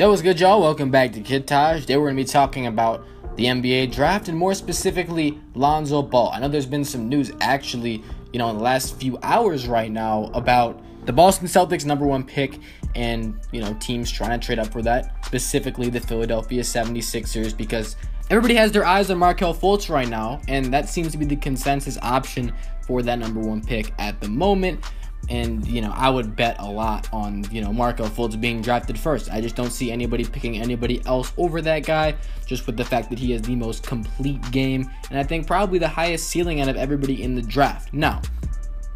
Yo, what's good, y'all? Welcome back to Kid Taj. Today we're going to be talking about the NBA draft and more specifically Lonzo Ball. I know there's been some news actually, in the last few hours right now about the Boston Celtics #1 pick and, teams trying to trade up for that, specifically the Philadelphia 76ers, because everybody has their eyes on Markelle Fultz right now, and that seems to be the consensus option for that #1 pick at the moment. And, I would bet a lot on, Markelle Fultz being drafted first. I just don't see anybody picking anybody else over that guy, just with the fact that he has the most complete game, and I think probably the highest ceiling out of everybody in the draft. Now,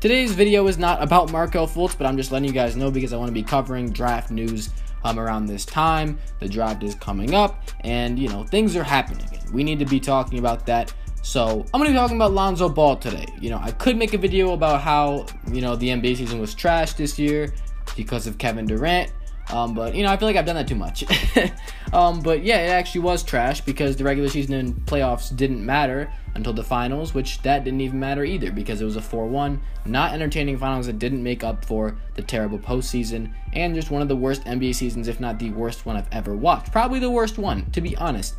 today's video is not about Markelle Fultz, but I'm just letting you guys know because I want to be covering draft news around this time. The draft is coming up, and, things are happening. We need to be talking about that. So I'm going to be talking about Lonzo Ball today. I could make a video about how, the NBA season was trash this year because of Kevin Durant. But, I feel like I've done that too much. But yeah, it actually was trash because the regular season and playoffs didn't matter until the finals, which that didn't even matter either because it was a 4-1, not entertaining finals that didn't make up for the terrible postseason and just one of the worst NBA seasons, if not the worst one I've ever watched. Probably the worst one, to be honest.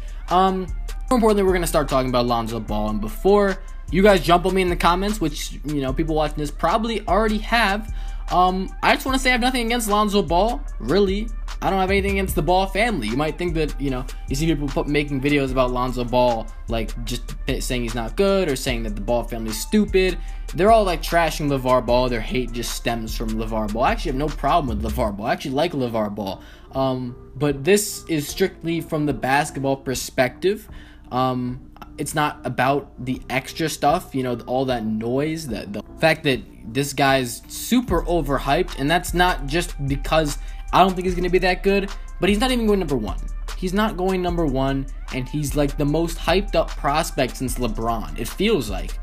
More importantly, we're going to start talking about Lonzo Ball, and before you guys jump on me in the comments, which, people watching this probably already have, I just want to say I have nothing against Lonzo Ball, really. I don't have anything against the Ball family. You might think that, you see people making videos about Lonzo Ball, like just saying he's not good or saying that the Ball family's stupid. They're all like trashing LeVar Ball. Their hate just stems from LeVar Ball. I actually have no problem with LeVar Ball. I actually like LeVar Ball. But this is strictly from the basketball perspective. It's not about the extra stuff, all that noise, the fact that this guy's super overhyped, and that's not just because I don't think he's going to be that good, but he's not even going #1. He's not going #1, and he's like the most hyped up prospect since LeBron, it feels like.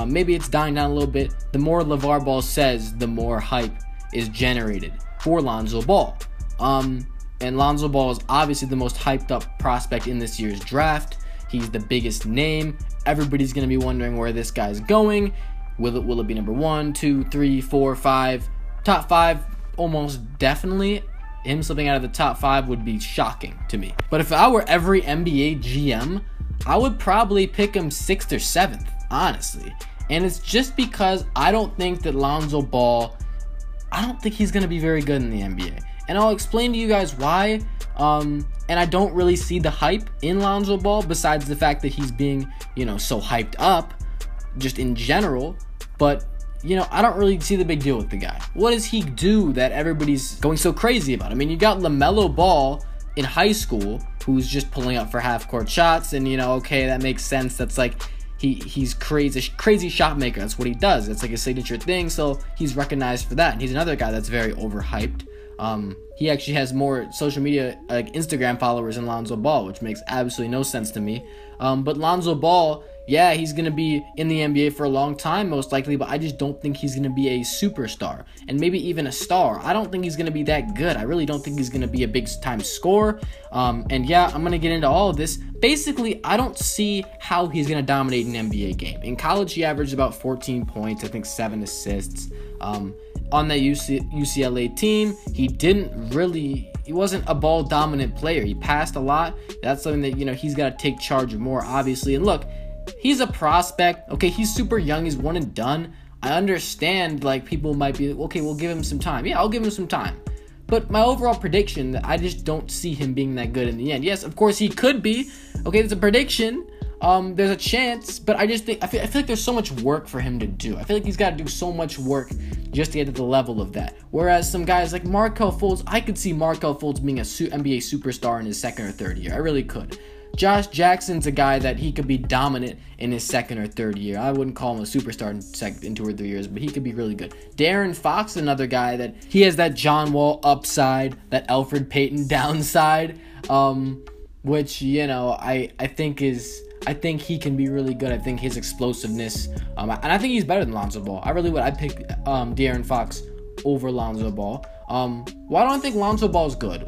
Maybe it's dying down a little bit. The more LeVar Ball says, the more hype is generated for Lonzo Ball. And Lonzo Ball is obviously the most hyped up prospect in this year's draft. He's the biggest name. Everybody's going to be wondering where this guy's going. Will it be #1, 2, 3, 4, 5? Top 5, almost definitely. Him slipping out of the top 5 would be shocking to me. But if I were every NBA GM, I would probably pick him 6th or 7th, honestly. And it's just because I don't think that Lonzo Ball, I don't think he's going to be very good in the NBA. And I'll explain to you guys why. And I don't really see the hype in Lonzo Ball besides the fact that he's being, so hyped up just in general. But, I don't really see the big deal with the guy. What does he do that everybody's going so crazy about? I mean, you got LaMelo Ball in high school who's just pulling up for half-court shots. And, okay, that makes sense. That's like he's crazy shot maker. That's what he does. That's like a signature thing. So he's recognized for that. And he's another guy that's very overhyped. He actually has more social media, like Instagram followers than Lonzo Ball, which makes absolutely no sense to me. But Lonzo Ball, yeah, he's going to be in the NBA for a long time, most likely, but I just don't think he's going to be a superstar and maybe even a star. I don't think he's going to be that good. I really don't think he's going to be a big-time scorer. And yeah, I'm going to get into all of this. Basically, I don't see how he's going to dominate an NBA game. In college, he averaged about 14 points, I think 7 assists. On that UCLA team, he wasn't a ball dominant player. He passed a lot. That's something that, he's got to take charge of more, obviously. And look, he's a prospect. Okay, he's super young. He's one and done. I understand, like, people might be, okay, we'll give him some time. Yeah, I'll give him some time. But my overall prediction, I just don't see him being that good in the end. Yes, of course, he could be. Okay, it's a prediction. There's a chance, but I just think I feel like there's so much work for him to do. I feel like he's got to do so much work just to get to the level of that. Whereas some guys like Markelle Fultz, I could see Markelle Fultz being a NBA superstar in his 2nd or 3rd year. I really could. Josh Jackson's a guy that he could be dominant in his 2nd or 3rd year. I wouldn't call him a superstar in 2 or 3 years, but he could be really good. De'Aaron Fox, another guy that he has that John Wall upside, that Elfrid Payton downside, which I think he can be really good. I think his explosiveness, and I think he's better than Lonzo Ball. I really would. I'd pick De'Aaron Fox over Lonzo Ball. Why don't I think Lonzo Ball is good?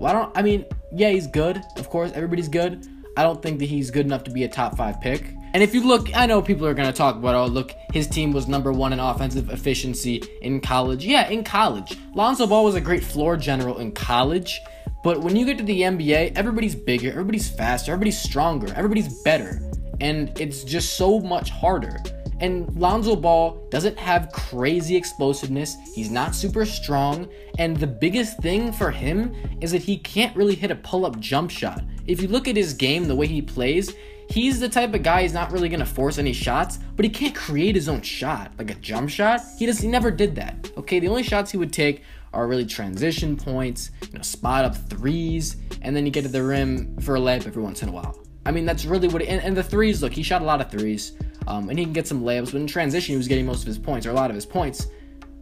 Yeah, he's good. Of course, everybody's good. I don't think that he's good enough to be a top 5 pick. And if you look, I know people are going to talk about, his team was #1 in offensive efficiency in college. Yeah, in college. Lonzo Ball was a great floor general in college, But when you get to the NBA, everybody's bigger, everybody's faster, everybody's stronger, everybody's better. And it's just so much harder. And Lonzo Ball doesn't have crazy explosiveness. He's not super strong. And the biggest thing for him is that he can't really hit a pull-up jump shot. If you look at his game, the way he plays, he's the type of guy, he's not really going to force any shots, but he can't create his own shot. Like a jump shot, he never did that. Okay, the only shots he would take are really transition points, spot up threes, and then you get to the rim for a layup every once in a while. I mean, that's really what and the threes, look, he shot a lot of threes, and he can get some layups, but in transition, he was getting most of his points, or a lot of his points.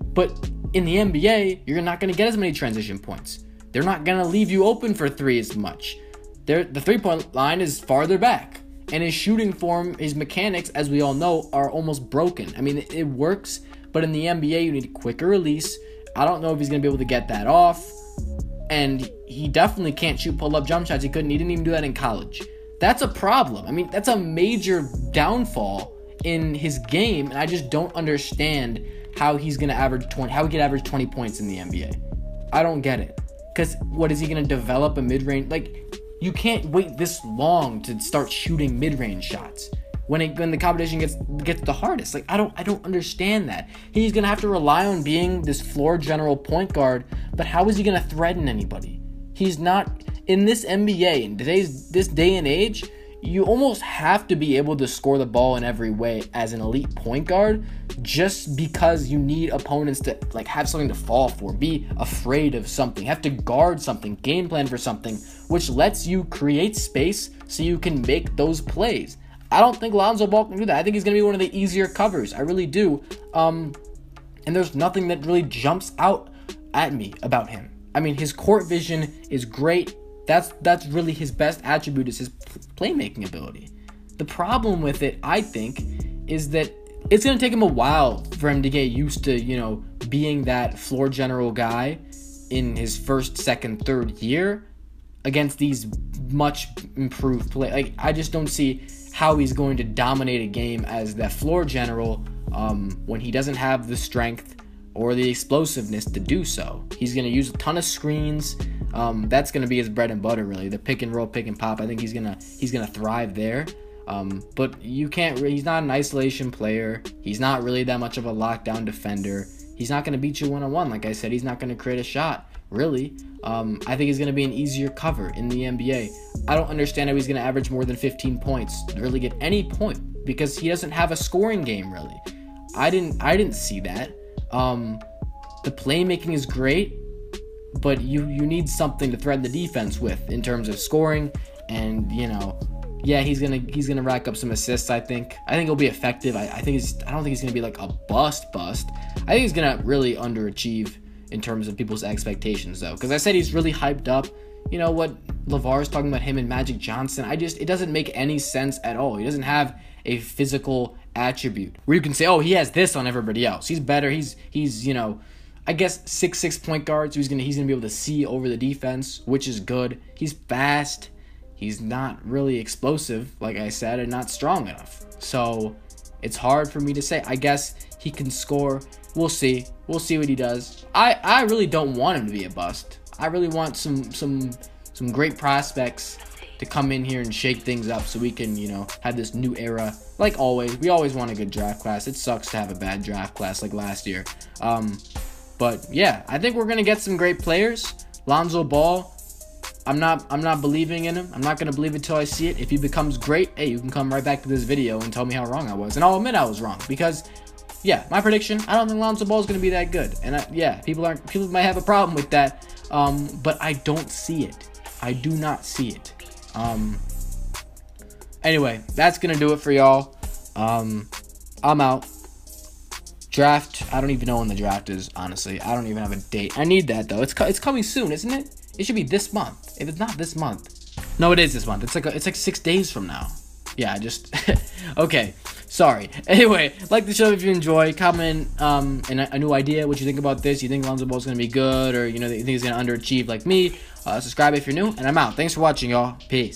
But in the NBA, you're not going to get as many transition points. They're not going to leave you open for three as much. The three-point line is farther back, and his shooting form, his mechanics, as we all know, are almost broken. I mean, it works, but in the NBA, you need a quicker release. I don't know if he's going to be able to get that off, and he definitely can't shoot pull-up jump shots. He didn't even do that in college. That's a problem. I mean, that's a major downfall in his game, and I just don't understand how he's going to average 20, how he could average 20 points in the NBA. I don't get it. Because what is he going to develop a mid-range? Like, you can't wait this long to start shooting mid-range shots when the competition gets the hardest. Like, I don't understand that. He's going to have to rely on being this floor general point guard, but how is he going to threaten anybody? He's not in this NBA, in this day and age. You almost have to be able to score the ball in every way as an elite point guard, just because you need opponents to have something to fall for, be afraid of something, have to guard something, game plan for something, which lets you create space so you can make those plays. I don't think Lonzo Ball can do that. I think he's going to be one of the easier covers. I really do. And there's nothing that really jumps out at me about him. I mean, his court vision is great. That's really his best attribute, is his playmaking ability. The problem with it, I think, is that it's going to take him a while for him to get used to, being that floor general guy in his first, second, third year against these much improved play. Like, I just don't see how he's going to dominate a game as that floor general when he doesn't have the strength or the explosiveness to do so. He's going to use a ton of screens. That's going to be his bread and butter, really. The pick and roll, pick and pop. I think he's gonna thrive there. But you can't. He's not an isolation player. He's not really that much of a lockdown defender. He's not going to beat you one-on-one. Like I said, he's not going to create a shot, really. I think he's going to be an easier cover in the NBA. I don't understand how he's going to average more than 15 points, really get any point, because he doesn't have a scoring game, really. I didn't see that. The playmaking is great, but you need something to thread the defense with in terms of scoring, and yeah, he's gonna rack up some assists. I think he'll be effective. I don't think he's gonna be like a bust. I think he's gonna really underachieve in terms of people's expectations, though, because I said he's really hyped up. You know what LeVar's talking about him and Magic Johnson. it doesn't make any sense at all. He doesn't have a physical attribute where you can say, oh, he has this on everybody else. He's better. He's I guess 6'6" point guard, so he's gonna be able to see over the defense, which is good. He's fast. He's not really explosive, like I said, and not strong enough. So it's hard for me to say. I guess he can score. We'll see. We'll see what he does. I really don't want him to be a bust. I really want some great prospects to come in here and shake things up so we can, have this new era. Like always, we always want a good draft class. It sucks to have a bad draft class like last year. But yeah, I think we're gonna get some great players. Lonzo Ball, I'm not believing in him. I'm not gonna believe it till I see it. If he becomes great, hey, you can come right back to this video and tell me how wrong I was, and I'll admit I was wrong, because yeah, my prediction, I don't think Lonzo Ball is gonna be that good, and people might have a problem with that, but I don't see it. I do not see it. Anyway, that's gonna do it for y'all. I'm out. Draft, I don't even know when the draft is, honestly. I don't even have a date. I need that, though. It's coming soon, isn't it? It should be this month. If it's not this month. No, it is this month. It's like 6 days from now. Yeah, okay. Sorry. Anyway, like the show if you enjoy. Comment and a new idea, what you think about this. You think Lonzo Ball's going to be good, or you think he's going to underachieve like me. Subscribe if you're new, and I'm out. Thanks for watching, y'all. Peace.